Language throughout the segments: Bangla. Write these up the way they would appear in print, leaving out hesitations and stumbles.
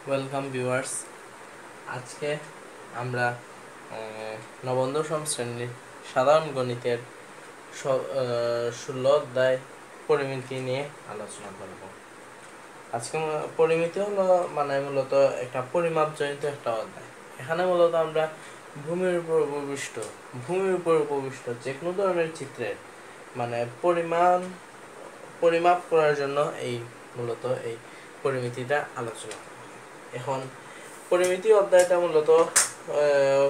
Welcome viewers. আজকে আমরা নবম দশম শ্রেণীর সাধারণ গণিতের 16 অধ্যায় পরিমিতি নিয়ে আলোচনা করব। আজকে পরিমিতি হলো মূলত একটা পরিমাপজনিত একটা অধ্যায়। এখানে মূলত আমরা ভূমির উপর উপবিষ্ট যে কোনো ধরনের চিত্রের পরিমাপ করার জন্য মূলত এই পরিমিতিটা আলোচনা করা হয়। এখন পরিমিতি অধ্যায়টা মূলত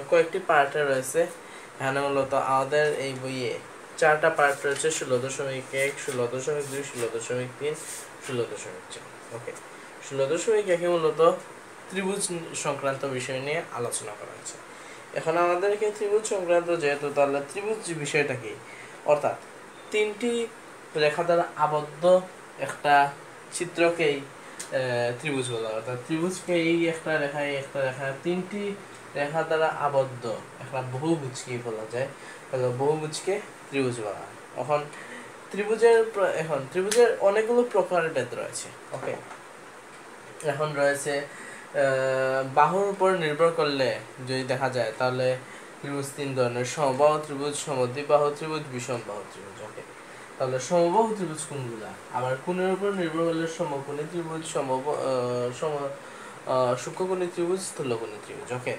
কয়েকটি পার্টে রয়েছে। এখানে মূলত আমাদের এই বইয়ে 4টা পার্ট রয়েছে: 16.1, 16.2, 16.3, 16.4। ওকে, 16.1 মূলত ত্রিভুজ সংক্রান্ত বিষয় নিয়ে আলোচনা করা হয়েছে। এখন আমাদেরকে ত্রিভুজ সংক্রান্ত যেহেতু, তাহলে ত্রিভুজ বিষয়টা কি, অর্থাৎ তিনটি রেখা দ্বারা আবদ্ধ একটা চিত্রকেই ত্রিভুজ বলা হয়। অর্থাৎ ত্রিভুজকে এই একটা রেখা তিনটি রেখা দ্বারা আবদ্ধ একটা বহুভুজকেই বলা যায়। বহুভুজকে ত্রিভুজ বলা হয়। ত্রিভুজের অনেকগুলো প্রকারভেদ রয়েছে। ওকে, এখন রয়েছে বাহুর উপর নির্ভর করলে যদি দেখা যায় তাহলে ত্রিভুজ তিন ধরনের: সমবাহু ত্রিভুজ, সমদ্বিবাহু ত্রিভুজ, বিষমবাহু ত্রিভুজ। ওকে, তাহলে সমবাহু ত্রিভুজ কোনগুলা? আবার কোণের উপর নির্ভর করলে সমকোণী ত্রিভুজ, সূক্ষ্মকোণী ত্রিভুজ, স্থূলকোণী ত্রিভুজ। ওকে,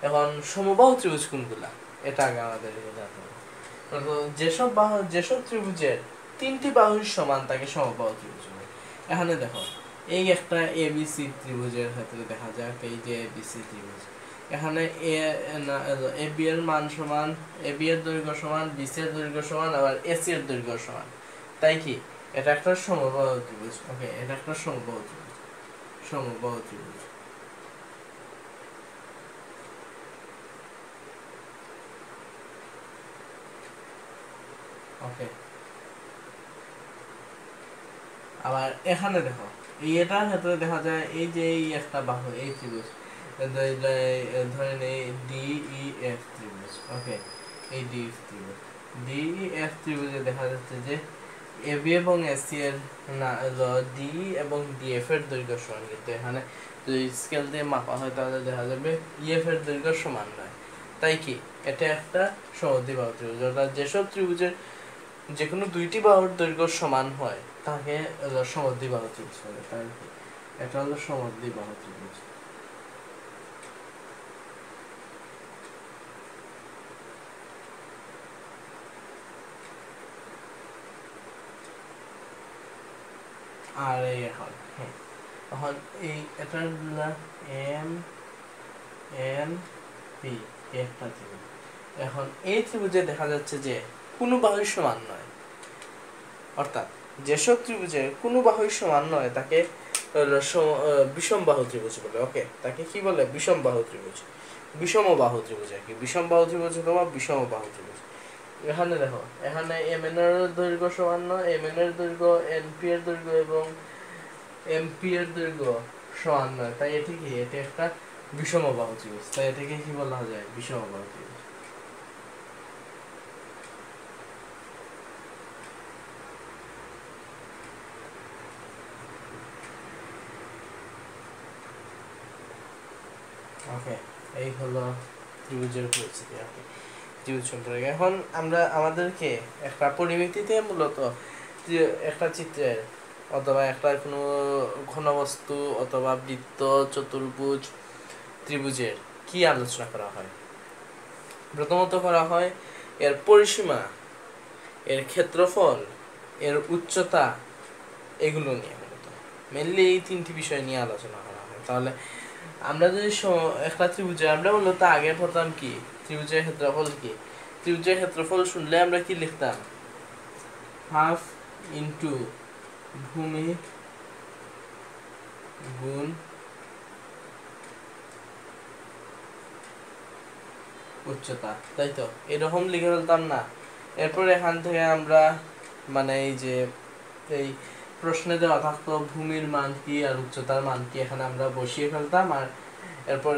এখন সমবাহু ত্রিভুজ কোনগুলা, এটা আগে আমাদের জানতে হবে। যেসব ত্রিভুজের তিনটি বাহুর সমান তাকে সমবাহু ত্রিভুজ বলে। এখানে দেখো, এই একটা এবিসি ত্রিভুজের ক্ষেত্রে দেখা যাক, এই যে এবিসি ত্রিভুজ, এখানে এ বি এর মান সমান, এ বি এর দৈর্ঘ্য সমান, বিসি এর দৈর্ঘ্য সমান, আবার এসি এর দৈর্ঘ্য সমান। তাই কি এটা একটা সমবাহু ত্রিভুজ? ওকে, এটা একটা সমবাহু ত্রিভুজ। ওকে, আবার এখানে দেখো, এটার ক্ষেত্রে দেখা যায় এই যে এই একটা বাহু, এই ত্রিভুজ ধরেন এই ডিইএফ ত্রিভুজ। ওকে, এই ডিইএফ ত্রিভুজে দেখা যাচ্ছে যে এবি এবং এসি এর ডি এবং ডিএফ এর দৈর্ঘ্য সমান, কিন্তু এখানে যদি স্কেল দিয়ে মাপা হয় তাহলে দেখা যাবে ইএফ এর দৈর্ঘ্য সমান নয়। তাই কি এটা একটা সমদ্বিবাহু ত্রিভুজ। অর্থাৎ যেসব ত্রিভুজের যে কোনো দুইটি বাহুর দৈর্ঘ্য সমান হয় তাকে সমদ্বিবাহু ত্রিভুজ বলে। তাই কি এটা হলো সমদ্বিবাহু ত্রিভুজ। আর এই এখন এই এটা এম এন পি একটা ত্রিভুজ। এখন এই ত্রিভুজে দেখা যাচ্ছে যে কোনো বাহুই সমান নয়। অর্থাৎ যেসব ত্রিভুজে কোনো বাহুই সমান নয় তাকে বিষমবাহু ত্রিভুজ বলে। ওকে, তাকে কি বলে? বিষমবাহু ত্রিভুজ, বিষমবাহু ত্রিভুজ আর কি। বিষমবাহু ত্রিভুজ অথবা বিষমবাহু ত্রিভুজ। এখানে দেখো, এখানে এম এন এর দৈর্ঘ্য সমান নয়, এম এন এর দৈর্ঘ্য, এন পি এর দৈর্ঘ্য এবং এম পি এর দৈর্ঘ্য সমান নয়। তাই এটি কি? এটি একটা বিষমবাহু ত্রিভুজ। তাই এটাকে কি বলা যায়? বিষমবাহু ত্রিভুজ। ওকে, এই হলো ত্রিভুজের পরিস্থিতি। ওকে, ত্রিভুজ সম্পর্কে এখন আমরা আমাদেরকে একটা পরিমিতিতে মূলত একটা চিত্রের অথবা একটা কোনো ঘনবস্তু অথবা বৃত্ত, চতুর্ভুজ, ত্রিভুজের কি আলোচনা করা হয়? প্রথমত করা হয় এর পরিসীমা, এর ক্ষেত্রফল, এর উচ্চতা, এগুলো নিয়ে মূলত মেনলি এই তিনটি বিষয় নিয়ে আলোচনা করা হয়। তাহলে আমরা যদি একটা ত্রিভুজে আমরা মূলত আগে পড়তাম কি, ত্রিভুজের ক্ষেত্রফল কি? ত্রিভুজের ক্ষেত্রফল শুনলে আমরা কি লিখতাম? হাফ ইন্টু ভূমি গুণ উচ্চতা, তাই তো? এরকম লিখে ফেলতাম না? এরপর এখান থেকে আমরা এই যে এই প্রশ্নে দেওয়া থাকতো ভূমির মান কি আর উচ্চতার মান কি, এখানে আমরা বসিয়ে ফেলতাম আর এরপর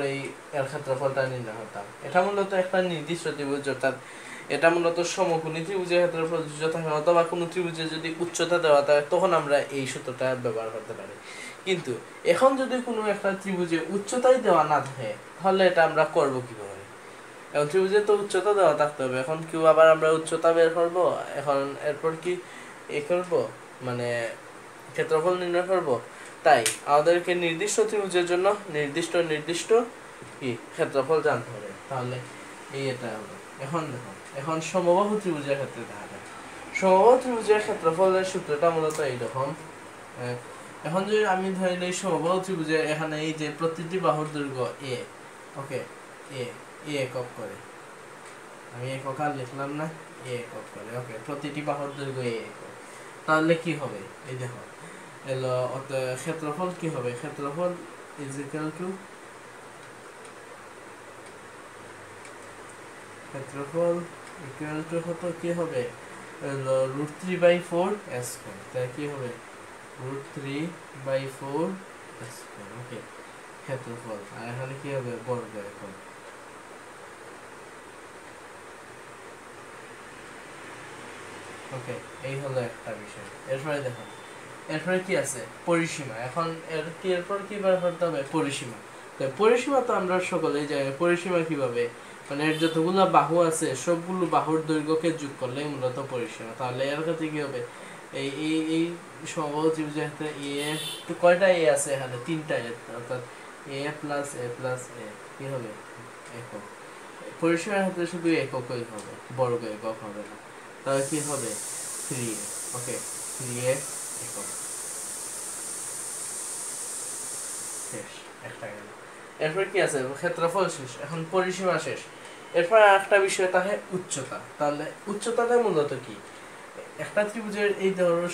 এর ক্ষেত্রফলটা নির্ণয় করতাম। এটা মূলত একটা নির্দিষ্ট ত্রিভুজ, অর্থাৎ এটা মূলত সমকোণী ত্রিভুজের ক্ষেত্রে প্রযোজ্য থাকে, অথবা কোনো ত্রিভুজে যদি উচ্চতা দেওয়া থাকে তখন আমরা এই সূত্রটা ব্যবহার করতে পারি। কিন্তু এখন যদি কোনো একটা ত্রিভুজে উচ্চতাই দেওয়া না থাকে তাহলে এটা আমরা করব কিভাবে? এখন ত্রিভুজে তো উচ্চতা দেওয়া থাকতে হবে, এখন কেউ আবার আমরা উচ্চতা বের করবো, এখন এরপর কি এ করব মানে ক্ষেত্রফল নির্ণয় করব। তাই আমাদেরকে নির্দিষ্ট ত্রিভুজের জন্য নির্দিষ্ট নির্দিষ্ট কি ক্ষেত্রফল জানতে হবে। তাহলে এটা হলো এখন দেখো, এখন সমবাহু ত্রিভুজের ক্ষেত্রে দেখা যায় সমবাহু ত্রিভুজের ক্ষেত্রফলের সূত্রটা মূলত এইরকম। এখন যদি আমি ধরি এই সমবাহু ত্রিভুজের এখানে এই যে প্রতিটি বাহুর দৈর্ঘ্য এ, ওকে, এ একক করে, আমি একক আর লিখলাম না, এ একক করে, ওকে, প্রতিটি বাহুর দৈর্ঘ্য এ একক। তাহলে কি হবে এই দেখো এলো ক্ষেত্রফল কি হবে, ক্ষেত্রফল ইজ ইকুয়াল টু ক্ষেত্রফল ইকুয়াল টু হতো কি হবে √3/4 স্কয়ার, তাই কি হবে √3/4 স্কয়ার, ওকে, ক্ষেত্রফল। আর এখানে কি হবে বর্গ একক, ওকে, এই হলো একটা বিষয়। এরপরে দেখো এরপরে কি আছে পরিসীমা। এখন এরপর কি বের করতে হবে পরিসীমা। তো পরিসীমা তো আমরা সকলেই জানি, পরিসীমা কিভাবে মানে এর যতগুলো বাহু আছে সবগুলো বাহুর দৈর্ঘ্যকে যোগ করলে মূলত পরিসীমা। তাহলে এর ক্ষেত্রে কি হবে এই এই এই সমবাহু ত্রিভুজের ক্ষেত্রে এ তো কয়টা এ আছে এখানে তিনটা এ, অর্থাৎ এ প্লাস এ প্লাস এ কি হবে একক। পরিসীমার ক্ষেত্রে শুধু এককই হবে, বর্গ একক হবে না। তাহলে কি হবে 3a, ওকে, 3a একক শেষ, একটা গেল। এরপর কি আছে ক্ষেত্রফল শেষ, এখন পরিসীমা শেষ। এরপর একটা বিষয় তাহে উচ্চতা। তাহলে উচ্চতাটা মূলত কি একটা ত্রিভুজের এই ধরো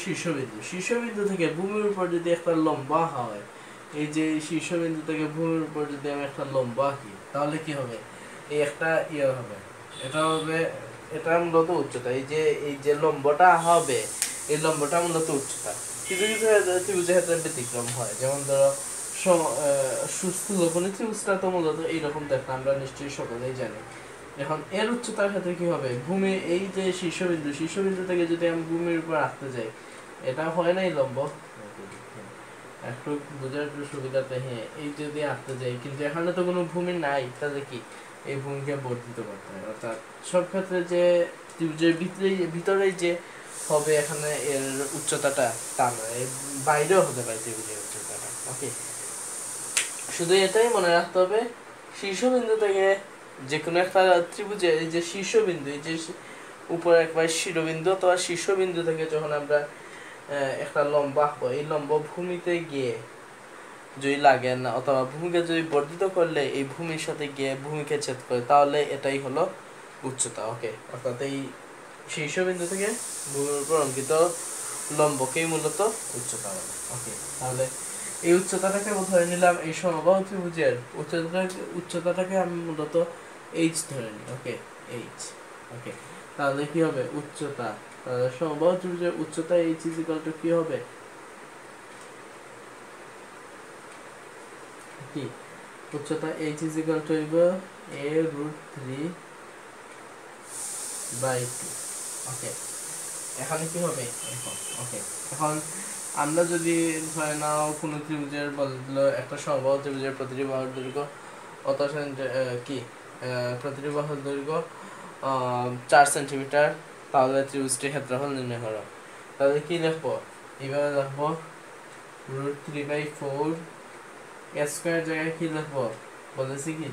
শীর্ষবিন্দু থেকে ভূমির উপর যদি একটা লম্বা হয়, এই যে শীর্ষবিন্দু থেকে ভূমির উপর যদি আমি একটা লম্বা আঁকি তাহলে কি হবে এই একটা ইয়ে হবে, এটা হবে এটা মূলত উচ্চতা। এই যে লম্বটা হবে এই লম্বটা মূলত উচ্চতা। কিছু কিছু ত্রিভুজের ক্ষেত্রে ব্যতিক্রম হয়, যেমন ধরো সুস্থ লবণী ত্রিভুজটা তো মূলত এইরকম দেখতে আমরা নিশ্চয়ই সকলেই জানি। এখন এর উচ্চতার ক্ষেত্রে কি হবে ভূমি এই যে শীর্ষবিন্দু থেকে যদি আমি ভূমির উপর রাখতে যাই এটা হয় না এই লম্ব, একটু বোঝার একটু সুবিধাতে, হ্যাঁ এই যদি আঁকতে যাই কিন্তু এখানে তো কোনো ভূমি নাই, তাহলে কি এই ভূমিকে বর্ধিত করতে হয়। অর্থাৎ সব ক্ষেত্রে যে ত্রিভুজের ভিতরে যে হবে এখানে এর উচ্চতাটা তা নয়, বাইরেও হতে পারে ত্রিভুজের উচ্চতাটা, ওকে। শুধু এটাই মনে রাখতে হবে শীর্ষবিন্দু থেকে যে কোনো একটা ত্রিভুজের এই যে শীর্ষবিন্দু, এই যে উপরে একবার শিরোবিন্দু অথবা শীর্ষবিন্দু থেকে যখন আমরা একটা লম্বা আঁকবো এই লম্ব ভূমিতে গিয়ে যদি লাগে না অথবা ভূমিকে যদি বর্ধিত করলে এই ভূমির সাথে গিয়ে ভূমিকে ছেদ করে তাহলে এটাই হলো উচ্চতা, ওকে। অর্থাৎ এই শীর্ষবিন্দু থেকে ভূমির উপর অঙ্কিত লম্বকেই মূলত উচ্চতা বলে, ওকে। তাহলে এই উচ্চতাটাকে ধরে নিলাম এই সমবাহু ত্রিভুজের উচ্চতাটাকে আমি মূলত এইচ ধরে নিই, ওকে, এইচ, ওকে। তাহলে কি হবে উচ্চতা, তাহলে সমবাহু ত্রিভুজের উচ্চতা এইচ ইজ ইকুয়াল টু কি হবে কি উচ্চতা এইচ ইজ ইকুয়াল টু হইব a√3/2, ওকে। এখানে কি হবে এখন, ওকে। এখন আমরা যদি ধরে নাও কোনো ত্রিভুজের বললো একটা সমবাহু ত্রিভুজের প্রতিটি বাহুর দৈর্ঘ্য অত কি প্রতিটি বাহুর দৈর্ঘ্য 4 সেন্টিমিটার, তাহলে ত্রিভুজটির ক্ষেত্রফল নির্ণয় করো। তাহলে কি লিখবো এইভাবে লিখবো √3/4 স্কয়ার জায়গায় কি লিখবো বলেছি কি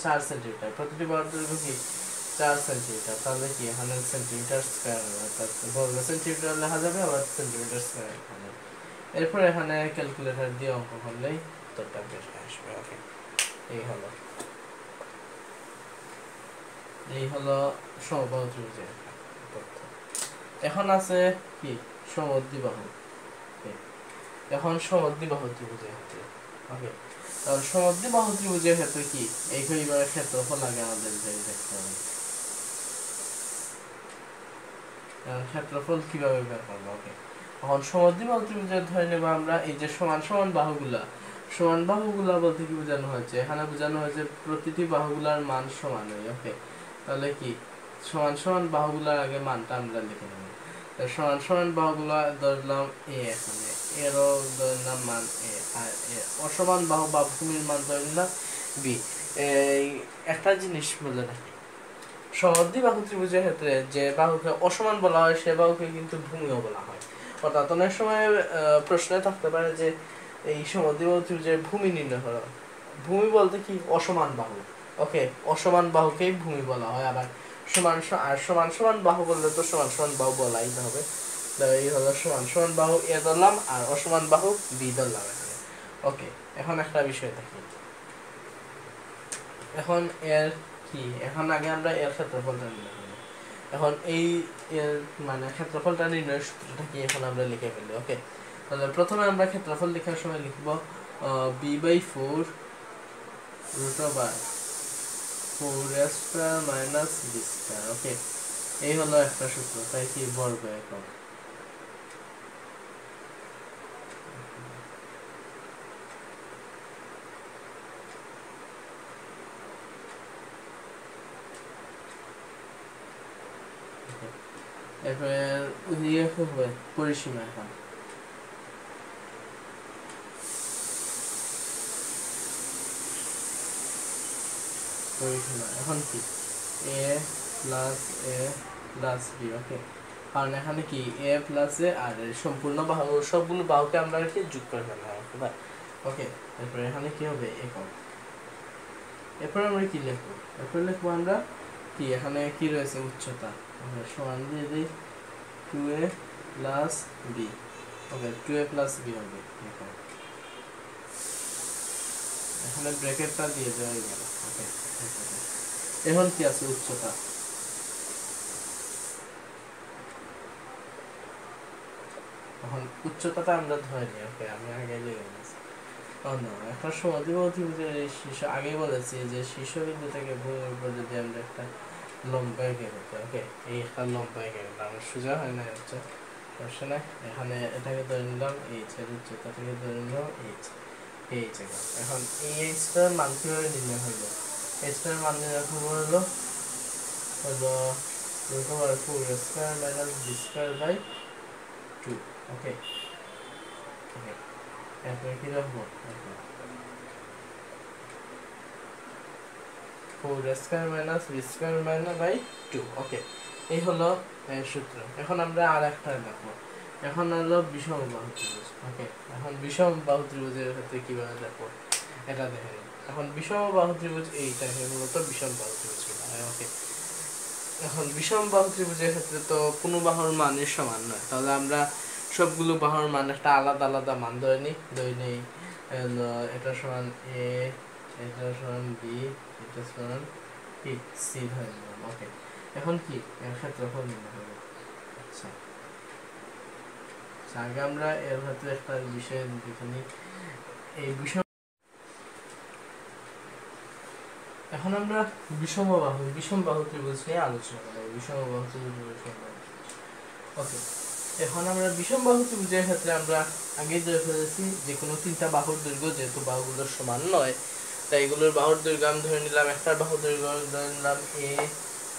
4 সেন্টিমিটার, প্রতিটি বাহুর দৈর্ঘ্য কি 4 সেন্টিমিটার, তাহলে কি 100 সেন্টিমিটার স্কয়ার হবে, অর্থাৎ বর্গ সেন্টিমিটার লেখা যাবে আবার সেন্টিমিটার স্কয়ার এখানে। এরপর এখানে ক্যালকুলেটর দিয়ে অঙ্ক করলেই উত্তরটা বের আসবে, ওকে। এই হলো সমবাহু ত্রিভুজের তথ্য। এখন আছে কি সমদ্বিবাহু, এখন সমদ্বিবাহু ত্রিভুজের ক্ষেত্রে, ওকে। তাহলে সমদ্বিবাহু ত্রিভুজের ক্ষেত্রে কি এইভাবে ক্ষেত্রফল আগে আমাদের দেখতে হবে, ক্ষেত্রফল কিভাবে বের করবো, ওকে। এখন সমদ্বিবাহু ত্রিভুজের ধরে নেব আমরা এই যে সমান সমান বাহুগুলা বলতে কি বোঝানো হয়েছে এখানে বোঝানো হয়েছে প্রতিটি বাহুগুলার মান সমান হয়, ওকে। তাহলে কি সমান সমান বাহুগুলার আগে মানটা আমরা লিখে নেব। সমান সমান বাহুগুলা ধরলাম এ, এখানে এরও ধরে নিলাম মান এ, আর অসমান বাহু বা ভূমির মান ধরে নিলাম বি। এই একটা জিনিস বলে রাখি, সমদ্বিবাহু ত্রিভুজের ক্ষেত্রে যে বাহুকে অসমান বলা হয় সে বাহুকে কিন্তু ভূমিও বলা হয়। অর্থাৎ অনেক সময় প্রশ্নে থাকতে পারে যে এই সমদ্বিবাহু ত্রিভুজের ভূমি নির্ণয় করো। ভূমি বলতে কি? অসমান বাহু। ওকে, অসমান বাহুকেই ভূমি বলা হয়। আবার আর সমান সমান বাহু বললে তো সমান সমান বাহু বলাই হবে। এই হলো সমান সমান বাহু এ ধরলাম, আর অসমান বাহু বি ধরলাম এখানে। ওকে, এখন একটা বিষয় দেখি, এখন এর কি, এখন আগে আমরা এর ক্ষেত্রফলটা নির্ণয় করব। এখন এই এর মানে ক্ষেত্রফলটা নির্ণয়ের সূত্রটা কি এখন আমরা লিখে ফেলি। ওকে, তাহলে প্রথমে আমরা ক্ষেত্রফল লেখার সময় লিখব b/4 √4s² - b²। ওকে, এই হলো একটা সূত্র, তাই কি বর্গ একক। এরপরে ইয়ে হবে পরিসীমা। এখন পরিসীমা এখন কি a plus a plus b। ওকে, কারণ এখানে কি a প্লাস a আর সম্পূর্ণ বাহু সবগুলো বাহুকে আমরা কি যোগ করে ফেললাম। ওকে, তারপরে এখানে কি হবে একক। এরপর আমরা কি লিখবো? এরপর লিখবো আমরা কি, এখানে কি রয়েছে উচ্চতা, আমরা সমান দিয়ে দিই 2a প্লাস b। ওকে, 2a প্লাস b হবে একক। এখানে ব্র্যাকেটটা দিয়ে দেওয়া গেল। ওকে, এখন কি আছে উচ্চতা, এখন উচ্চতাটা আমরা ধরে নিই। ওকে, আমি আগে লিখে নিয়েছি। একটা সমদ্বিবাহু ত্রিভুজের শীর্ষ আগেই বলেছি যে শীর্ষবিন্দু থেকে ভূমির উপর যদি আমরা একটা লম্বা এঁকে করতে। ওকে, এই একটা লম্বা এঁকে করতে আমার সোজা হয় না, হচ্ছে সমস্যা নাই। এখানে এটাকে ধরে নিলাম এইচ, এর উচ্চতাটাকে ধরে নিলাম এইচ, এইচ একক। এখন এই এইচটার মান কিভাবে নির্ণয় হলো? এইচটার মান নির্ণয় করবো হলো √4s² - b²/2। ওকে, ওকে, এরপরে কি রাখবো? 4s² - b²/2। ওকে, এই হলো সূত্র। এখন আমরা আর একটা দেখবো, এখন হলো বিষম বাহু ত্রিভুজ। ওকে, এখন বিষম বাহু ত্রিভুজের ক্ষেত্রে কিভাবে দেখবো এটা দেখে নিই। এখন বিষম বাহু ত্রিভুজ এইটাকে মূলত বিষম বাহু ত্রিভুজ বলা হয়। ওকে, এখন বিষম বাহু ত্রিভুজের ক্ষেত্রে তো কোনো বাহুর মানের সমান নয়, তাহলে আমরা সবগুলো বাহুর মান একটা আলাদা আলাদা মান ধরে নিই। এটা সমান a, এটা সমান b, এটা সমান কি c ধরে নিলাম। ওকে, এখন কি এর ক্ষেত্রফল নির্ণয় হবে। আচ্ছা, আগে আমরা এর ক্ষেত্রে একটা বিষয় দেখে নিই। এই বিষম, এখন আমরা বিষম বাহু ত্রিভুজ নিয়ে আলোচনা করব। বিষম বাহু ত্রিভুজ। ওকে, এখন আমরা বিষম বাহু ত্রিভুজের ক্ষেত্রে আমরা আগেই ধরে ফেলেছি যে কোনো তিনটা বাহুর দৈর্ঘ্য যেহেতু বাহুগুলো সমান নয়, তাই এগুলোর বাহুর দৈর্ঘ্য আমি ধরে নিলাম, একটার বাহুর দৈর্ঘ্য ধরে নিলাম a,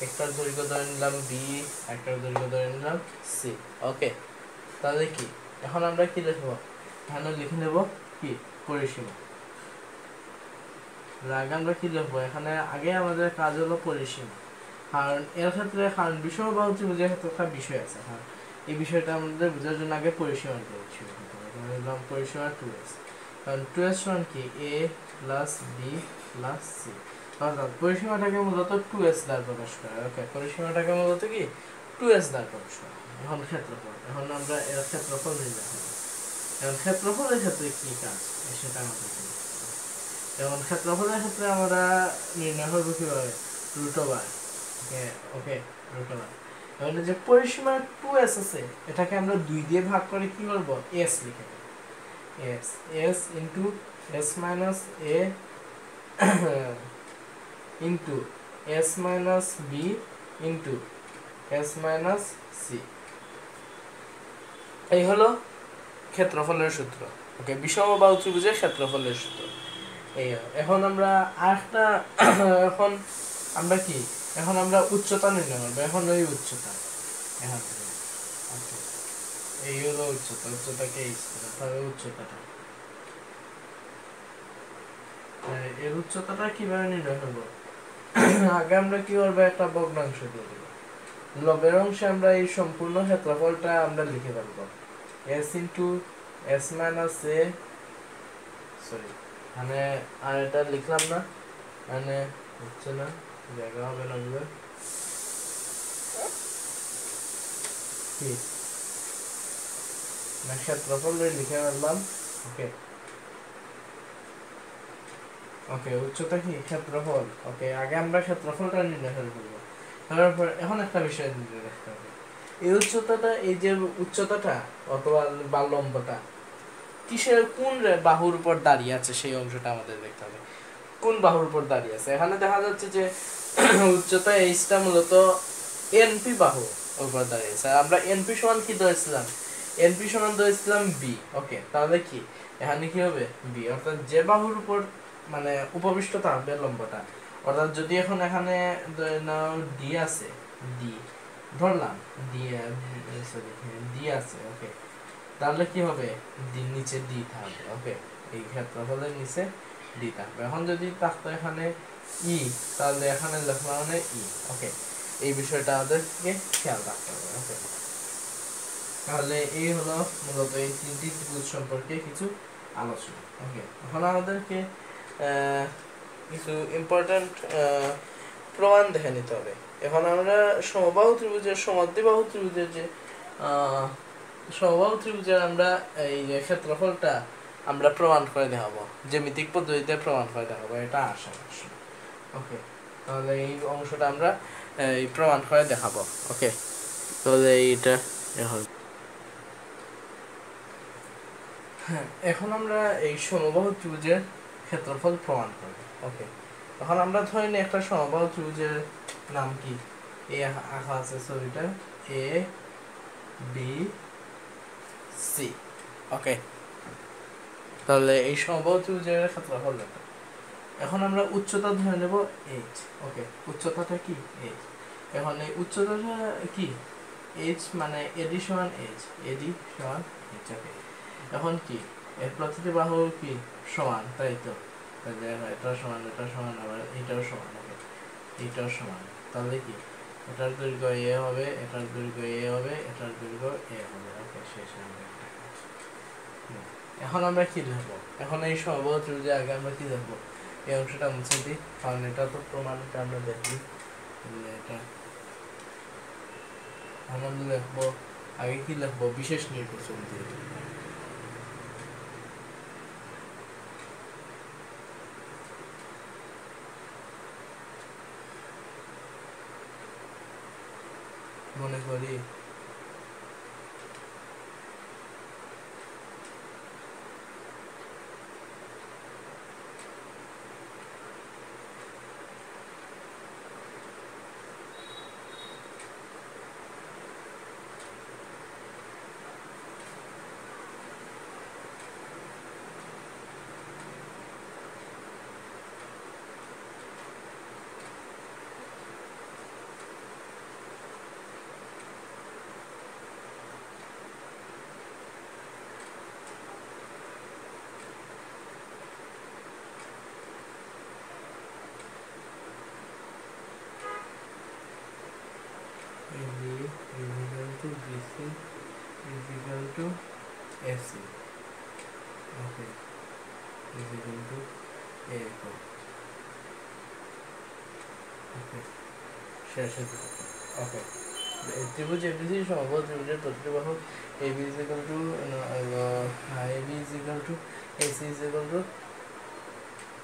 একটার দৈর্ঘ্য ধরে নিলাম b, একটার দৈর্ঘ্য ধরে নিলাম c। ওকে, তাহলে কি এখন আমরা কি লিখবো? এখানে লিখে নেব কি পরিসীমা। আগে আমরা কি লিখবো? এখানে আগে আমাদের কাজ হলো পরিসীমা। কারণ এর ক্ষেত্রে, কারণ বিষম বাহু ত্রিভুজের ক্ষেত্রে একটা বিষয় আছে। হ্যাঁ, এই বিষয়টা আমাদের বোঝার জন্য আগে পরিসীমা দিলাম। পরিসীমা 2s, কারণ 2s সমান কি a plus b plus c। অর্থাৎ পরিসীমাটাকে মূলত 2s দ্বারা প্রকাশ করা হয়। ওকে, পরিসীমাটাকে মূলত কি 2s দ্বারা প্রকাশ করা হয়। এখন ক্ষেত্রফল, এখন আমরা এর ক্ষেত্রফল নির্ণয় করব। এখন ক্ষেত্রফলের ক্ষেত্রে কি কাজ সেটা আমাদের জানতে হবে। যেমন ক্ষেত্রফলের ক্ষেত্রে আমরা নির্ণয় করবো কিভাবে? √। ওকে, √। এখন যে পরিসীমা 2s আছে এটাকে আমরা 2 দিয়ে ভাগ করে কি করব? s লিখে দেব। s into s minus a into s minus b into s minus c। এই হলো ক্ষেত্রফলের সূত্র। ওকে, বিষম বাহু ত্রিভুজের ক্ষেত্রফলের সূত্র। এখন আমরা আরেকটা এখন আমরা কি, এখন আমরা উচ্চতা নির্ণয় করবো। এখন ওই উচ্চতা এখান থেকে এই হলো উচ্চতা, উচ্চতাকে এইচ তাহলে উচ্চতাটা এর উচ্চতাটা কিভাবে নির্ণয় করবো? আগে আমরা কি করবো, একটা ভগ্নাংশ দিয়ে দেবো। লবের অংশে আমরা এই সম্পূর্ণ ক্ষেত্রফলটা আমরা লিখে রাখবো s into s minus a, sorry মানে আর এটা লিখলাম না, মানে হচ্ছে না, জায়গা হবে না বুঝে কি না, ক্ষেত্রফল লিখে রাখলাম। ওকে ওকে, উচ্চতা কি ক্ষেত্রফল। ওকে, আগে আমরা ক্ষেত্রফলটা নির্ণয় করবো। তারপর এখন একটা বিষয় নির্ণয় রাখতে হবে, এই উচ্চতাটা, এই যে উচ্চতাটা অথবা বা লম্বটা কিসের কোন বাহুর উপর দাঁড়িয়ে আছে সেই অংশটা আমাদের দেখতে হবে। কোন বাহুর উপর দাঁড়িয়ে আছে? এখানে দেখা যাচ্ছে যে উচ্চতা এইচটা মূলত এনপি বাহু উপর দাঁড়িয়ে আছে। আমরা এনপি সমান কি ধরেছিলাম? এনপি সমান ধরেছিলাম বি। ওকে, তাহলে কি এখানে কি হবে? বি, অর্থাৎ যে বাহুর উপর মানে উপবিষ্ট থাকবে লম্বটা, অর্থাৎ যদি এখন এখানে ডি আছে, ডি ধরলাম, ডি সরি ডি আছে। ওকে, তাহলে কি হবে? ডি নিচে ডি থাকবে। ওকে, এই ক্ষেত্রফলের নিচে ডি থাকবে। এখন যদি থাকতো এখানে ই, তাহলে এখানে লেখা মানে ই। ওকে, এই বিষয়টা আমাদেরকে খেয়াল রাখতে হবে। ওকে, তাহলে এই হলো মূলত এই তিনটি ত্রিভুজ সম্পর্কে কিছু আলোচনা। ওকে, এখন আমাদেরকে কিছু ইম্পর্টেন্ট প্রমাণ দেখে নিতে হবে। এখন আমরা সমবাহু ত্রিভুজের, সমদ্বিবাহু ত্রিভুজের যে সমবাহু ত্রিভুজের আমরা এই যে ক্ষেত্রফলটা আমরা প্রমাণ করে দেখাবো, জ্যামিতিক পদ্ধতিতে প্রমাণ করে দেখাবো, এটা আসা। ওকে, তাহলে এই অংশটা আমরা এই প্রমাণ করে দেখাবো। ওকে, তাহলে এইটা এখন হ্যাঁ, এখন আমরা এই সমবাহু ত্রিভুজের ক্ষেত্রফল প্রমাণ করব। ওকে, এখন আমরা ধরে নিই একটা সমবাহু ত্রিভুজের নাম কি, এ আঁকা আছে ছবিটা, এ বি সি। ওকে, তাহলে এই সমবাহু ত্রিভুজের ক্ষেত্রফল দেখো। এখন আমরা উচ্চতা ধরে নেব এইচ। ওকে, উচ্চতাটা কি? এইচ। এখন এই উচ্চতাটা কি? এইচ মানে এডি সমান এইচ, এডি সমান এইচ। ওকে, এখন কি এর প্রতিটি বাহু কি সমান, তাই তো? তাহলে এটা সমান, এটা সমান, আবার এটাও সমান। ওকে, এটাও সমান। তাহলে কি এটার দৈর্ঘ্য এ হবে, এটার দৈর্ঘ্য এ হবে, এটার দৈর্ঘ্য এ হবে। ওকে, শেষ। এখন আমরা কি লিখবো? এখন এই সমবাহু ত্রিভুজের আগে আমরা কি লিখবো? এই অংশটা মুছে দিই, কারণ এটা তো প্রমাণটা আমরা দেখি। এটা আমরা লিখবো, আগে কি লিখবো? বিশেষ নির্বাচন দিয়ে মনে করি AB is equal to BC is equal to AC. Okay, is equal to A4. Okay, শেষ হয়ে গেল। ওকে, ত্রিভুজ এবিসি সমবাহু ত্রিভুজের প্রতিটি বাহু AB is equal to AB is equal to AC is equal to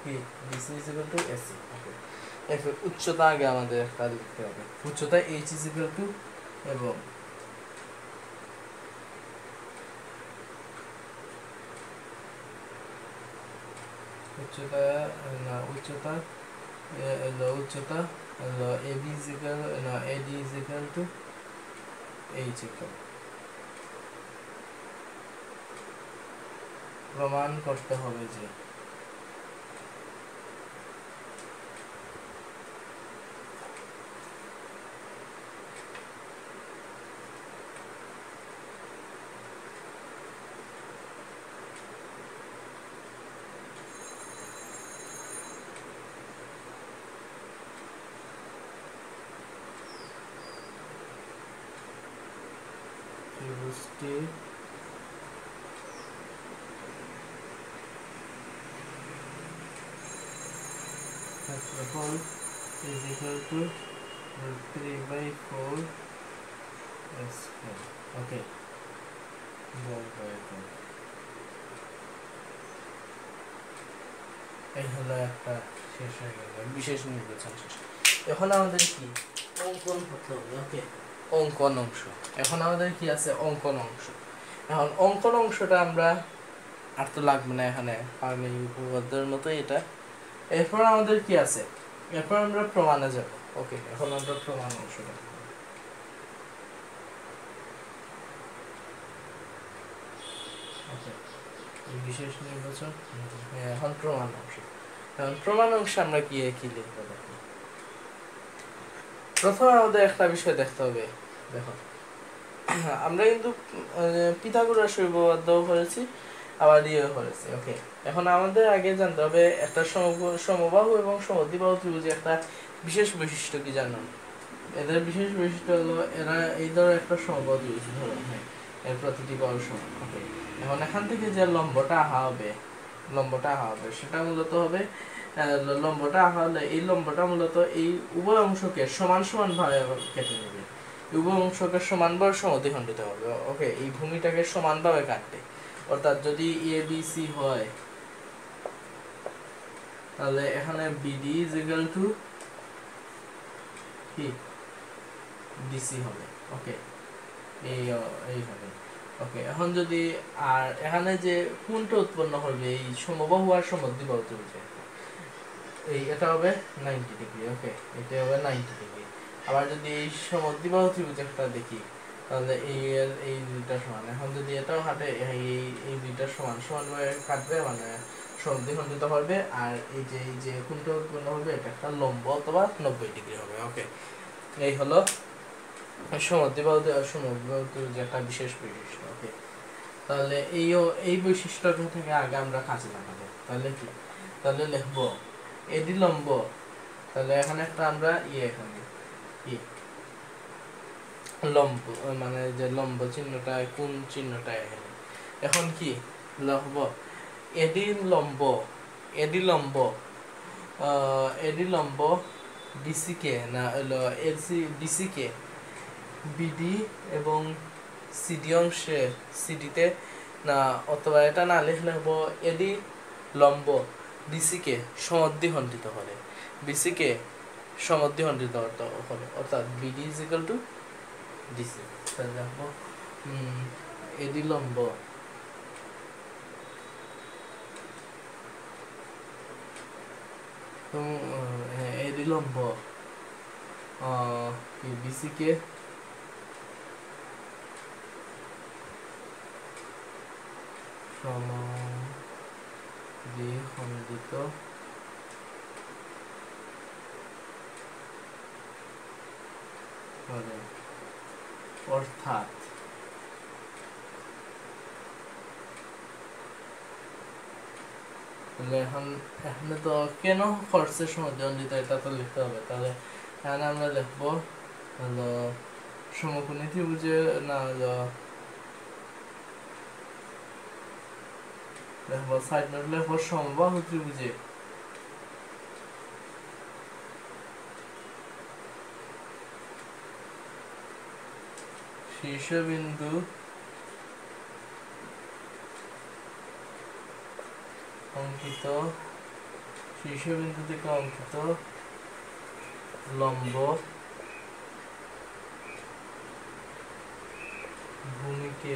কি, BC is equal to AC. ওকে, এরপর উচ্চতা আগে আমাদের একটা লিখতে হবে। উচ্চতা H is equal to, এবং উচ্চতা উচ্চতা উচ্চতা AB is equal AD is equal to H equal, প্রমাণ করতে হবে যে ক্ষেত্রফল is equal to √3/4 square. ওকে, এই হলো একটা শেষ হয়ে গেল, বিশেষ নির্বাচন শেষ। এখন আমাদের কি অঙ্কন করতে হবে। ওকে, অঙ্কন অংশ। এখন আমাদের কি আছে? অঙ্কন অংশ। এখন অঙ্কন অংশটা আমরা আর তো লাগবে না এখানে, কারণ এই উপপাদ্যের মতো এটা। এরপর আমাদের কি আছে? এরপর আমরা প্রমাণে যাব। ওকে, এখন আমরা প্রমাণ অংশটা বিশেষ নির্বাচন। এখন প্রমাণ অংশ। এখন প্রমাণ অংশে আমরা কি কি লিখবো দেখো। প্রথমে আমাদের একটা বিষয় দেখতে হবে। দেখো, আমরা কিন্তু পিথাগোরাস উপপাদ্য করেছি, আবার ইয়ে করেছি। ওকে, এখন আমাদের আগে জানতে হবে একটা সমবাহু এবং সমদ্বিবাহু ত্রিভুজের একটা বিশেষ বৈশিষ্ট্য কি জানো? এদের বিশেষ বৈশিষ্ট্য হলো এরা এই ধরো একটা সমবাহু ত্রিভুজ ধরো, হ্যাঁ, এর প্রতিটি বাহু সমান। ওকে, এখন এখান থেকে যে লম্বটা আঁকা হবে, সেটা মূলত হবে লম্বটা আঁকা হলে এই লম্বটা মূলত এই উভয় অংশকে সমান সমান ভাবে কেটে নেবে। উভয় অংশকে সমানভাবে সমদ্বিখণ্ডিত হবে। ওকে, এই ভূমিটাকে সমানভাবে কাটবে। অর্থাৎ যদি এ বি সি হয়, তাহলে এখানে বিডি ইজ ইকুয়াল টু কি ডিসি হবে। ওকে, এই হবে। ওকে, এখন যদি আর এখানে যে কোণটা উৎপন্ন করবে এই সমবাহু আর সমদ্বিবাহু ত্রিভুজে, এই এটা হবে 90 ডিগ্রি। ওকে, এটা হবে 90 ডিগ্রি। আবার যদি এই সমদ্বিবাহু ত্রিভুজ একটা দেখি, তাহলে এই দুইটা সমান। এখন যদি এটাও কাটে, এই দুইটা সমান সমানভাবে কাটবে, মানে সমদ্বিখণ্ডিত হবে। আর এই যে কোণটা উৎপন্ন হবে এটা একটা লম্ব অথবা 90 ডিগ্রি হবে। ওকে, এই হলো সমদ্বিবাহু ত্রিভুজের একটা বিশেষ বৈশিষ্ট্য। ওকে, তাহলে এই বৈশিষ্ট্যটা থেকে আগে আমরা কাজে লাগাবো। তাহলে কি? তাহলে লিখবো এডি লম্ব। তাহলে এখানে একটা আমরা এখানে কি লম্ব, মানে যে লম্ব চিহ্নটা, কোন চিহ্নটা এখানে। এখন কি লিখবো? এডি লম্ব ডিসি কে না হলো ডিসি কে বিডি এবং সিডি অংশে সিডিতে না, অথবা এটা না লিখলে হবো এডি লম্ব ডিসিকে সমদ্বিখণ্ডিত করে, বিসিকে সমদ্বিখণ্ডিত করে, অর্থাৎ BD is equal two DC. তাহলে দেখো এডি লম্ব এডি লম্ব বিসিকে সমদ্বিখণ্ডিত করে, অর্থাৎ এখানে তো কেন করছে সমদ্বিখণ্ডিত এটা তো লিখতে হবে। তাহলে এখানে আমরা লিখবো হলো সমকোণী ত্রিভুজে না হলো লিখবো সাইড নোট লিখবো সমবাহু ত্রিভুজে শীর্ষবিন্দু অঙ্কিত, শীর্ষবিন্দু থেকে অঙ্কিত লম্ব ভূমিকে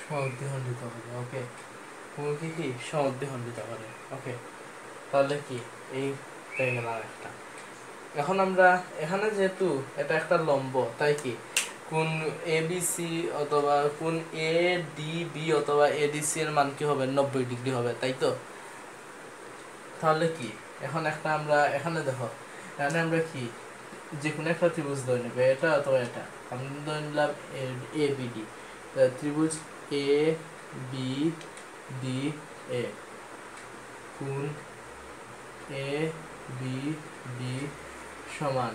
সমদ্বিখণ্ডিত হবে। ওকে, ভূমিকে কি সমদ্বিখণ্ডিত করে। ওকে, তাহলে কি এই পেয়ে গেলাম একটা। এখন আমরা এখানে যেহেতু এটা একটা লম্ব, তাই কি কোন এ বি সি অথবা কোন এ ডি বি অথবা এ ডি সি এর মান কি হবে? 90 ডিগ্রি হবে, তাই তো? তাহলে কি এখন একটা আমরা এখানে দেখো, এখানে আমরা কি যে কোনো একটা ত্রিভুজ ধরে নেবে, এটা অথবা এটা। আমরা ধরে নিলাম এ বি ডি, ত্রিভুজ এ বি ডি এ কোণ এ বি ডি সমান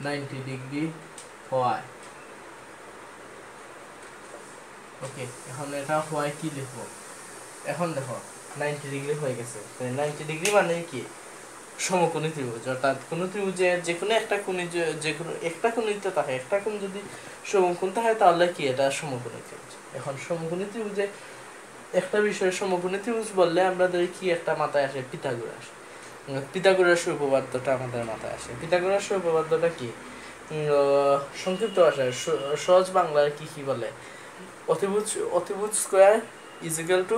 90 ডিগ্রি হয়। ওকে, এখন এটা হয় কি লিখবো? এখন দেখো 90 ডিগ্রি হয়ে গেছে। 90 ডিগ্রি মানে কি? সমকোণী ত্রিভুজ, অর্থাৎ কোন ত্রিভুজের যে কোনো একটা কোণে যে কোনো একটা কোণিতে থাকে, একটা কোণ যদি সমকোণ থাকে তাহলে কি এটা সমকোণী ত্রিভুজ। এখন সমকোণী ত্রিভুজে একটা বিষয়, সমকোণী ত্রিভুজ বললে আমাদের কি একটা মাথায় আসে? পিথাগোরাস। পিথাগোরাস উপপাদ্যটা আমাদের মাথায় আসে। পিথাগোরাস উপপাদ্যটা কি? সংক্ষিপ্ত ভাষায় সহজ বাংলায় কি বলে? অতিভুজ স্কয়ার ইজ ইকুয়াল টু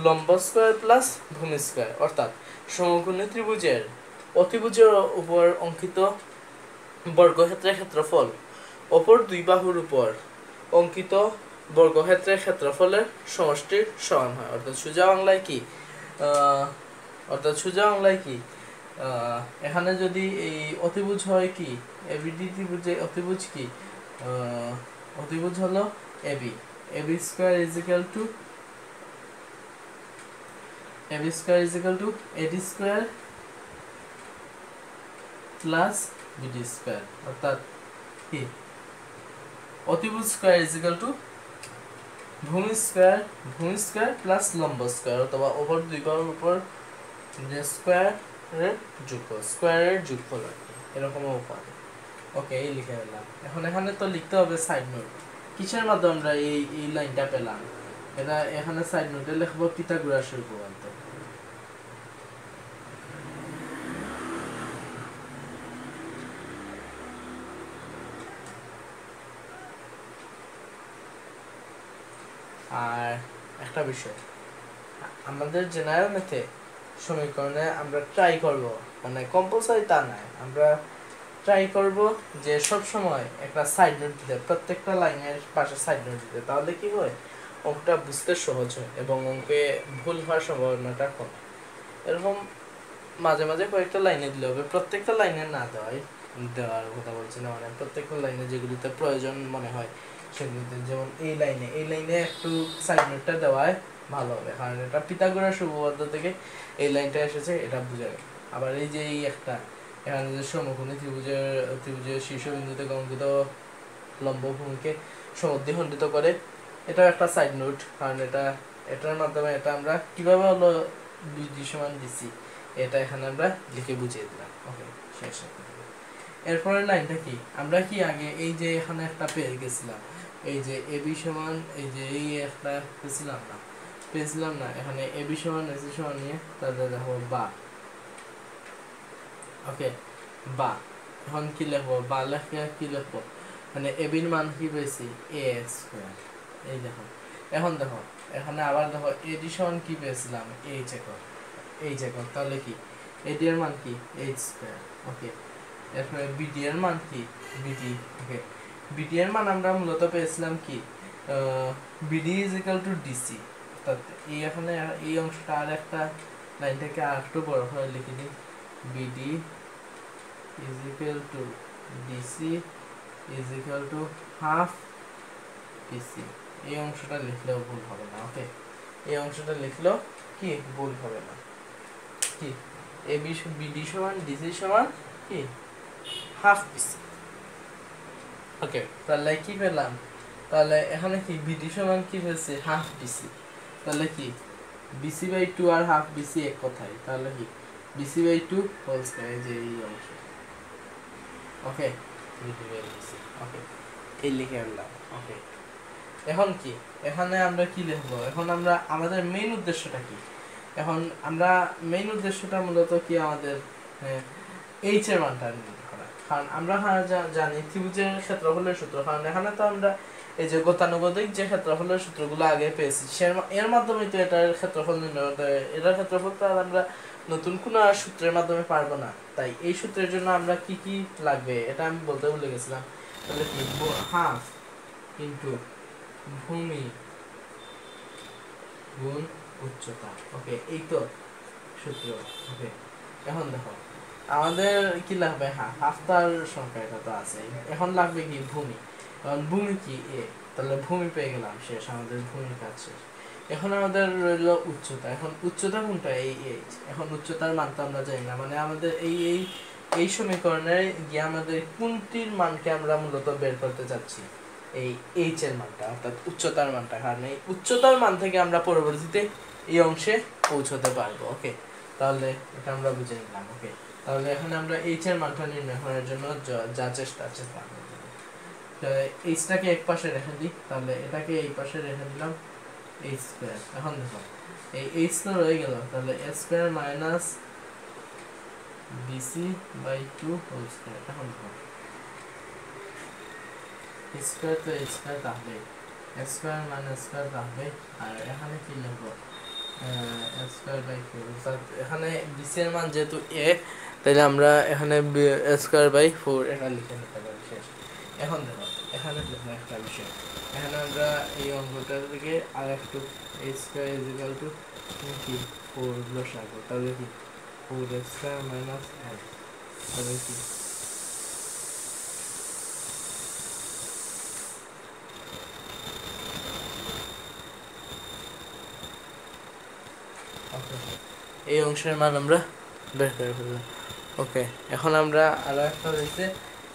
লম্ব স্কয়ার প্লাস ভূমি স্কয়ার। অর্থাৎ সমকোণী ত্রিভুজের অতিভুজের উপর অঙ্কিত বর্গক্ষেত্রের ক্ষেত্রফল অপর দুই বাহুর উপর অঙ্কিত বর্গক্ষেত্রের ক্ষেত্রফলের সমষ্টির সমান হয়। অর্থাৎ সোজা বাংলায় কি এখানে যদি এই অতিভুজ হয় কি এবিডি ত্রিভুজে অতিভুজ কি অতিভুজ হলো AB. AB square is equal to AD square plus BD square. অর্থাৎ কি অতিভুজ স্কয়ার ইজ ইকুয়াল টু ভূমি স্কয়ার প্লাস লম্ব স্কয়ার, অথবা ওপর দুই বাহুর উপর যে স্কয়ারের যোগফল এরকম উপায়। ওকে, এই লিখে দিলাম। এখন এখানে তো লিখতে হবে সাইড নোট। কিসের মাধ্যমে আমরা এই লাইনটা পেলাম? এটা এখানে সাইড নোটে লিখবো পিথাগোরাসের উপপাদ্য। আর একটা বিষয়, আমাদের জেনারেল ম্যাথে সমীকরণে আমরা ট্রাই করব, মানে কম্পালসারি তা নয়, আমরা ট্রাই করব যে সব সময় একটা সাইড নোট দিতে, প্রত্যেকটা লাইনের পাশে সাইড নোট দিতে। তাহলে কি হয়? অঙ্কটা বুঝতে সহজ হয় এবং অঙ্কে ভুল হওয়ার সম্ভাবনাটা কম। এরকম মাঝে মাঝে কয়েকটা লাইনে দিলে হবে, প্রত্যেকটা লাইনে না দেওয়ার কথা বলছি না, মানে প্রত্যেকটা লাইনে যেগুলিতে প্রয়োজন মনে হয় সেগুলিতে। যেমন এই লাইনে একটু সাইড নোটটা দেওয়ায় ভালো হবে, কারণ এটা পিথাগোরাস উপপাদ্য থেকে এই লাইনটা এসেছে, এটা বুঝা গেল। আবার এই যে এই একটা এখানে যে সমকোণী ত্রিভুজের শীর্ষবিন্দুতে অঙ্কিত লম্বভূমিকে সমদ্বিখণ্ডিত করে, এটাও একটা সাইড নোট, কারণ এটার মাধ্যমে এটা আমরা কিভাবে হলো বিডি সমান ডিসি এটা এখানে আমরা লিখে বুঝিয়ে দিলাম। ওকে, শেষ। এরপরের লাইনটা কি? আমরা কি আগে এই যে এখানে একটা পেয়ে গেছিলাম, এই যে এবি সমান, এই যে এই একটা পেয়েছিলাম না এখানে এবি সমান এসি সমান নিয়ে তাহলে দেখো বা। ওকে, বা এখন কি লিখবো? বা লেখা কি লিখবো? মানে এবির মান কি পেয়েছি? এ স্কয়ার। এই দেখো, এখন দেখো এখানে আবার দেখো এডি সমান কি পেয়েছিলাম? এইচ একক। তাহলে কি এডি এর মান কি? H square. ওকে, এরপরে বিডি এর মান কি? বিডি। ওকে, বিডি এর মান আমরা মূলত পেয়েছিলাম কি BD is equal two DC. অর্থাৎ এই এখানে এই অংশটা আর একটা লাইনটাকে আর একটু বড় করে লিখে দিই, BD is equal two DC is equal to half DC. এই অংশটা লিখলেও ভুল হবে না। ওকে, এই অংশটা লিখলেও কি ভুল হবে না। কি এবি বিডি সমান ডিসি সমান কি হাফ ডিসি। ওকে, তাহলে কি পেলাম? তাহলে এখানে কি বিডি সমান কি হয়েছে? Half BC. তাহলে কি বিসি বাই 2 আর হাফ বিসি এক কথাই, তাহলে কি বিসি বাই 2 হোল স্কয়ার, যে এই অংশ। ওকে, বিসি বাই বিসি। ওকে, এই লিখে আনলাম। ওকে, এখন কি এখানে আমরা কি লিখবো? এখন আমরা আমাদের মেইন উদ্দেশ্যটা কি? এখন আমরা মেইন উদ্দেশ্যটা মূলত কি আমাদের এইচ এর মানটা নির্ণয় করা, কারণ আমরা জানি ত্রিভুজের ক্ষেত্রফলের সূত্র, কারণ এখানে তো আমরা এই যে গতানুগতিক যে ক্ষেত্রফলের সূত্রগুলো আগে পেয়েছি এর মাধ্যমে তো এটার ক্ষেত্রফল নির্ণয় করতে হয়। এটার ক্ষেত্রফল তো আমরা নতুন কোন সূত্রের মাধ্যমে পারবো না, তাই এই সূত্রের জন্য আমরা কি লাগবে এটা আমি বলতে ভুলে গেছিলাম। তাহলে কি হাফ ইন্টু ভূমি গুণ উচ্চতা। ওকে, এই তো সূত্র। ওকে, এখন দেখো আমাদের কি লাগবে? হাফতার সংখ্যা এটা তো আছে, এখন লাগবে কি ভূমি। কারণ ভূমি কি এ, তাহলে ভূমি পেয়ে গেলাম, শেষ, আমাদের ভূমির কাজ শেষ। এখন আমাদের রইল উচ্চতা। এখন উচ্চতা কোনটা? এই এইচ। এখন উচ্চতার মান তো আমরা জানি না, মানে আমাদের এই সমীকরণে গিয়ে আমাদের কোনটির মানকে আমরা মূলত বের করতে চাচ্ছি, এই এইচ এর মানটা, অর্থাৎ উচ্চতার মানটা। কারণ এই উচ্চতার মান থেকে আমরা পরবর্তীতে এই অংশে পৌঁছতে পারবো। ওকে, তাহলে এটা আমরা বুঝে নিলাম। ওকে, তাহলে এখন আমরা এইচ এর মানটা নির্ণয় করার জন্য যা চেষ্টা আছে তা করব। এইচটাকে এক পাশে রেখে দিই, তাহলে এটাকে এই পাশে রেখে দিলাম, এইচ স্কয়ার। এখন দেখো এই এইচ তো রয়ে গেল, তাহলে A square minus BC by 2 whole square. এখন দেখো স্কয়ার তো এইচ স্কয়ার তাহলে এ স্কয়ার মাইনাস স্কয়ার তাহলে, আর এখানে কি লিখবো, এ স্কয়ার বাই 4। অর্থাৎ এখানে বিসি এর মান যেহেতু এ, তাহলে আমরা এখানে এ স্কয়ার বাই 4 এটা লিখে নিতে পারি। শেষ। এখন দেখো এখানে লিখবো একটা বিষয়, এখানে আমরা এই অঙ্কটা থেকে আর একটু a square is equal two কি 4 বসাবো, তাহলে কি 4 স্কয়ার মাইনাস l, তাহলে কি এই অংশের মান আমরা বের করে ফেললাম। ওকে, এখন আমরা আরো একটা রয়েছে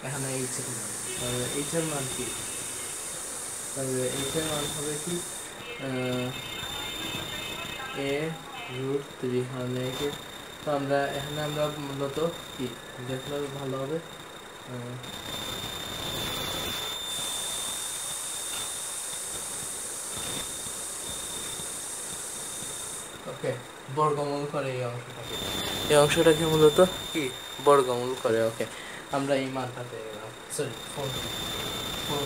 এখানে এইচ এর মান, তাহলে এইচ এর মান কি, তাহলে এইচ এর মান হবে কি a√3, মানে তো আমরা এখানে আমরা মূলত কি দেখলে ভালো হবে, ওকে বর্গমূল করে এই অংশটাকে মূলত কি বর্গমূল করে। ওকে, আমরা এই মানটা পেয়ে গেলাম, সরি 4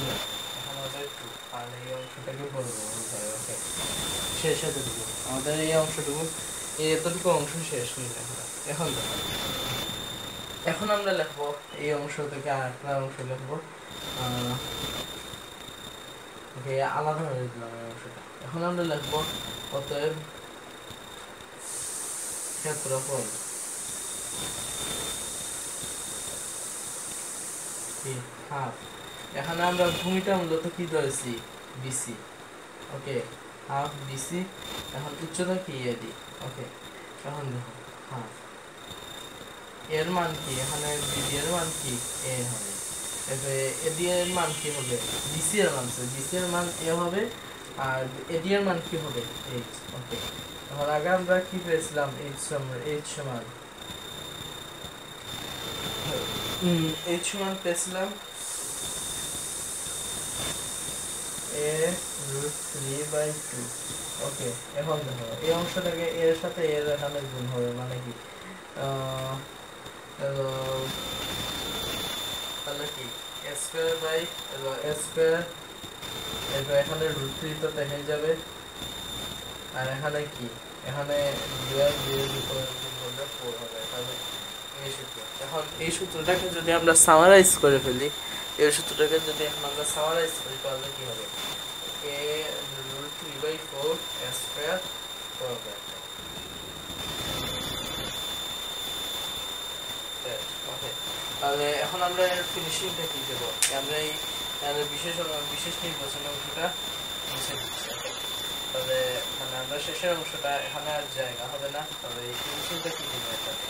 না, এখন আমাদের 2, আর এই অংশটাকে বর্গমূল করে। ওকে, শেষ হতে দিব আমাদের এই অংশটুকু, এতটুকু অংশ শেষ নিয়ে লেখা। এখন আমরা লিখবো এই অংশ থেকে আরেকটা অংশ লিখবো, ওকে আলাদা হয়ে দিলাম এই অংশটা। এখন আমরা লিখবো অতএব ক্ষেত্রফল হাফ। এখানে আমরা ভূমিটা মূলত কি ধরেছি, বিসি। ওকে, হাফ বিসি। এখন উচ্চতা কি এডি। ওকে, এখন দেখো হাফ এর মান কি, এখানে বিডি এর মান কি এ হবে, এডি এর মান কি হবে, বিসি এর মান, বিসি এর মান এ হবে, আর এডি এর মান কি হবে এইচ। ওকে, এখন আগে আমরা কি পেয়েছিলাম, এইচ সমান পেয়েছিলাম a√3/2। ওকে, এখন দেখো এই অংশটাকে এর সাথে এর এখানে গুণ হবে, মানে কি তাহলে কি a square by a square, এখানে √3 তো থেকে যাবে, আর এখানে কি, এখানে 4 হবে, তাহলে এই সূত্র। এখন এই সূত্রটাকে যদি আমরা সামারাইজ করে ফেলি, এই সূত্রটাকে যদি এখন আমরা সামারাইজ করি, তাহলে কি হবে, a√3/4 a স্কয়ার হবে। তাহলে এখন আমরা এর ফিনিশিংটা কি দেবো, আমরা এই বিশেষ নির্বাচন অংশটা মুছে দিচ্ছি। তাহলে মানে আমরা শেষের অংশটা এখানে আর জায়গা হবে না, তবে এই ফিনিশিংটা কি দেবো এটাতে,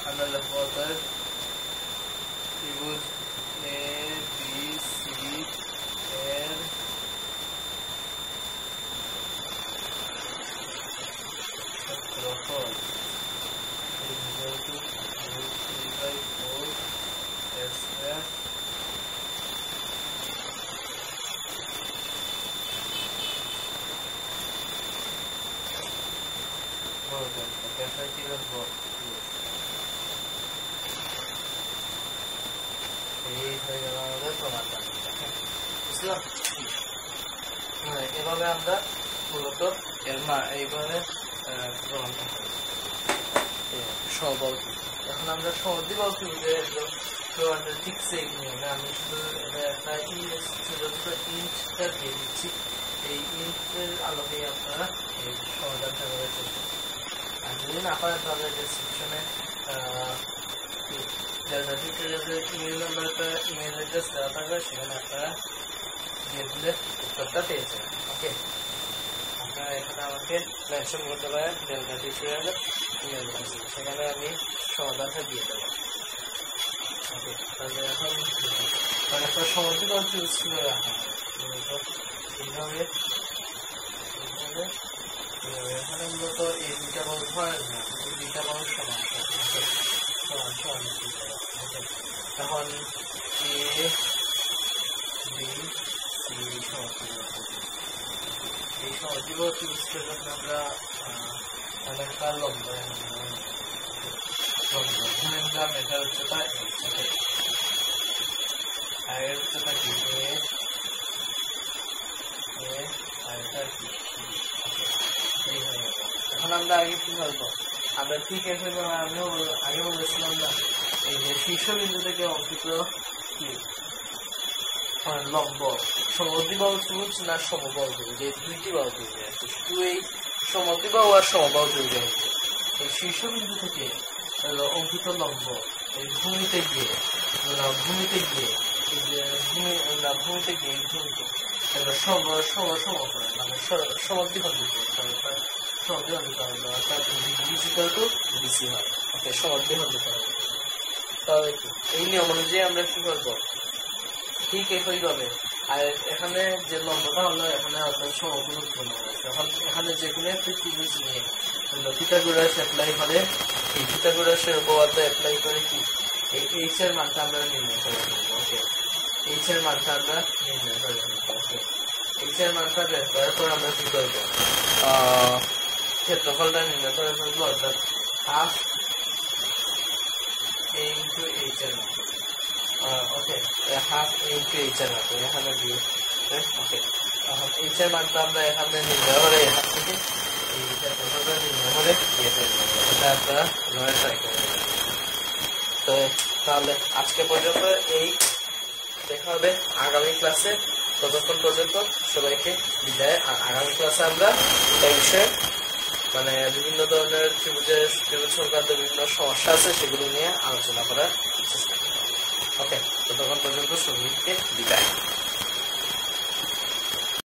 আমরা লিখবো অতএব ত্রিভুজ ABC এর ক্ষেত্রফল √3/4 a স্কয়ার কি লিখবো, এই হয়ে গেল আমাদের প্রমাণটা। বুঝলাম, এভাবে আমরা মূলত এর এইভাবে প্রমাণটা সমবাহু ত্রিভুজ। এখন আমরা সমদ্বিবাহু ত্রিভুজের প্রমাণটা ঠিক সেই নিয়মে আমি শুধু একটা ছোট ইঞ্চটা দিয়ে দিচ্ছি। এই ইঞ্চের আলোকে আপনারা এই সমাধানটা করার চেষ্টা করুন। আর যদি না পারেন তাহলে ডেসক্রিপশনে ডেল্টা টিউটোরিয়ালের ইমেল নাম্বারটা ইমেল অ্যাড্রেস দেওয়া থাকবে, সেখানে আপনারা দিয়ে দিলে উত্তরটা পেয়ে যাবেন। ওকে, আপনারা এখানে আমাকে মেনশন করতে পারেন ডেল্টা টিউটোরিয়ালের ইমেল অ্যাড্রেস, সেখানে আমি সমাধানটা দিয়ে দেবো। ওকে, তাহলে এখন মানে একটা সমদ্বিবাহু ত্রিভুজ ছিল এইভাবে এখানে মূলত এই দুইটা বাহু ধরেন না, এই দুইটা বাহু সমান সমান। এখন এ বি সি এই সমদ্বিবাহু ত্রিভুজটা যখন আমরা একটা লম্ব ধরে নিলাম, এটা উচ্চতা আর এর উচ্চতা কি আর এটা কি। এখন আমরা আগে কি করবো, আমরা ঠিক আমিও আগে বলেছিলাম না, এই যে শীর্ষবিন্দু থেকে অঙ্কিত কি লম্ব সমদ্বিবাহু ত্রিভুজ না সমবাহু ত্রিভুজ, এই দুইটি বাহু ত্রিভুজ আছে। শুধু এই সমদ্বিবাহু আর সমবাহু ত্রিভুজ আছে। এই শীর্ষবিন্দু থেকে অঙ্কিত লম্ব এই ভূমিতে গিয়ে এই নিয়ম অনুযায়ী আমরা কি করবো, ঠিক একইভাবে আর এখানে যে লম্বটা হলো এখানে সমকোণ উৎপন্ন হয়েছে। এখন এখানে যে কোনো একটি ত্রিভুজ নিয়ে পিথাগোরাস অ্যাপ্লাই করে, এই পিথাগোরাসের উপপাদ্য অ্যাপ্লাই করে কি এই এইচ এর মানটা আমরা নির্ণয় করে নেব। ওকে, এইচ এর মানটা আমরা নির্ণয় করে নেব। ওকে, এইচ এর মানটা বের করার পর আমরা কি করবো, ক্ষেত্রফলটা নির্ণয় করে ফেলবো, অর্থাৎ হাফ a into h এর মান। ওকে, হাফ a into h এর মান এখানে দিয়ে। ওকে, এখন h এর মানটা আমরা এখানে নির্ণয় করে এখান থেকে এই ক্ষেত্রফলটা নির্ণয় করে দিয়ে ফেলবো। এটা আপনারা নয় ট্রাই করে নেবেন। তো তাহলে আজকে পর্যন্ত এই, দেখা হবে আগামী ক্লাসে। ততক্ষণ পর্যন্ত সবাইকে বিদায়। আর আগামী ক্লাসে আমরা এই বিষয়ে মানে বিভিন্ন ধরনের ত্রিভুজ সংক্রান্ত বিভিন্ন সমস্যা আছে সেগুলো নিয়ে আলোচনা করার চেষ্টা করব। ওকে, ততক্ষণ পর্যন্ত সবাইকে বিদায়।